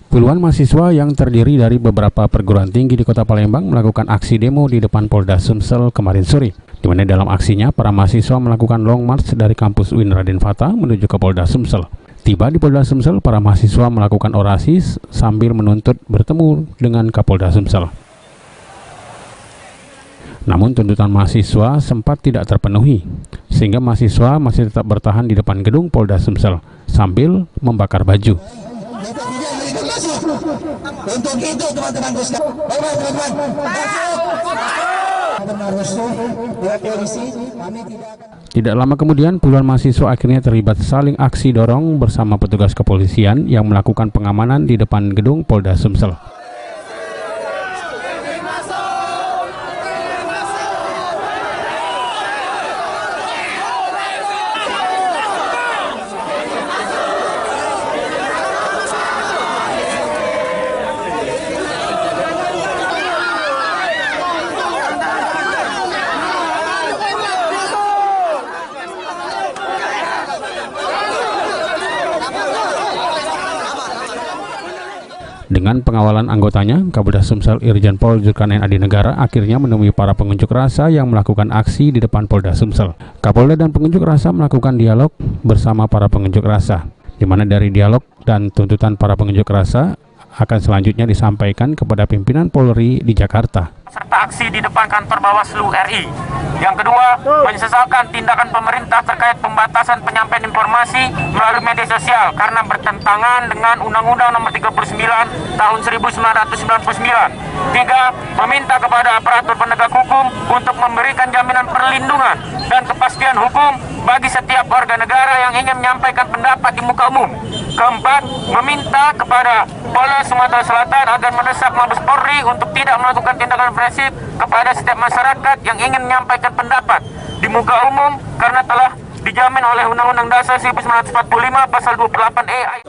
Puluhan mahasiswa yang terdiri dari beberapa perguruan tinggi di Kota Palembang melakukan aksi demo di depan Polda Sumsel kemarin sore, di mana dalam aksinya para mahasiswa melakukan long march dari kampus UIN Raden Fata menuju ke Polda Sumsel. Tiba di Polda Sumsel, para mahasiswa melakukan orasi sambil menuntut bertemu dengan Kapolda Sumsel. Namun tuntutan mahasiswa sempat tidak terpenuhi, sehingga mahasiswa masih tetap bertahan di depan gedung Polda Sumsel sambil membakar baju. Untuk itu teman-temanku Tidak lama kemudian, puluhan mahasiswa akhirnya terlibat saling aksi dorong bersama petugas kepolisian yang melakukan pengamanan di depan gedung Polda Sumsel. Dengan pengawalan anggotanya, Kapolda Sumsel Irjen Pol Zulkarnain Adinegara akhirnya menemui para pengunjuk rasa yang melakukan aksi di depan Polda Sumsel. Kapolda dan pengunjuk rasa melakukan dialog bersama para pengunjuk rasa, di mana dari dialog dan tuntutan para pengunjuk rasa akan selanjutnya disampaikan kepada pimpinan Polri di Jakarta. Serta aksi di depan kantor Bawaslu RI. Yang kedua, menyesalkan tindakan pemerintah terkait pembatasan penyampaian informasi melalui media sosial karena bertentangan dengan Undang-Undang Nomor 39 Tahun 1999. Tiga, meminta kepada aparatur penegak hukum untuk memberikan jaminan perlindungan dan kepastian hukum bagi setiap warga negara yang ingin menyampaikan pendapat di muka umum. Keempat, meminta kepada Polda Sumatera Selatan agar mendesak Mabes Polri untuk tidak melakukan tindakan represif kepada setiap masyarakat yang ingin menyampaikan pendapat di muka umum karena telah dijamin oleh Undang-Undang Dasar 1945 Pasal 28E.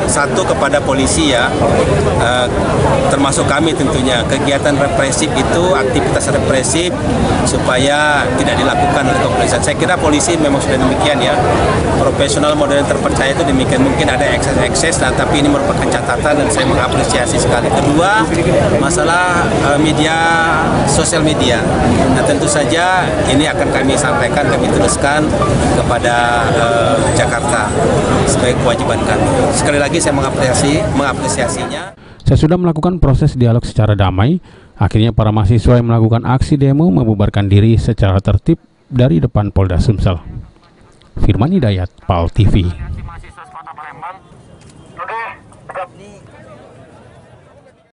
Satu kepada polisi ya, termasuk kami tentunya, kegiatan represif itu aktivitas represif supaya tidak dilakukan oleh kepolisian. Saya kira polisi memang sudah demikian ya, profesional, modern, terpercaya itu demikian. Mungkin ada ekses-ekses, nah, tapi ini merupakan catatan dan saya mengapresiasi sekali. Kedua, masalah sosial media. Nah, tentu saja ini akan kami sampaikan, kami teruskan kepada Jakarta sebagai kewajiban kami. Sekali lagi saya mengapresiasinya. Sesudah melakukan proses dialog secara damai, akhirnya para mahasiswa yang melakukan aksi demo membubarkan diri secara tertib dari depan Polda Sumsel. Firman Hidayat, PAL TV.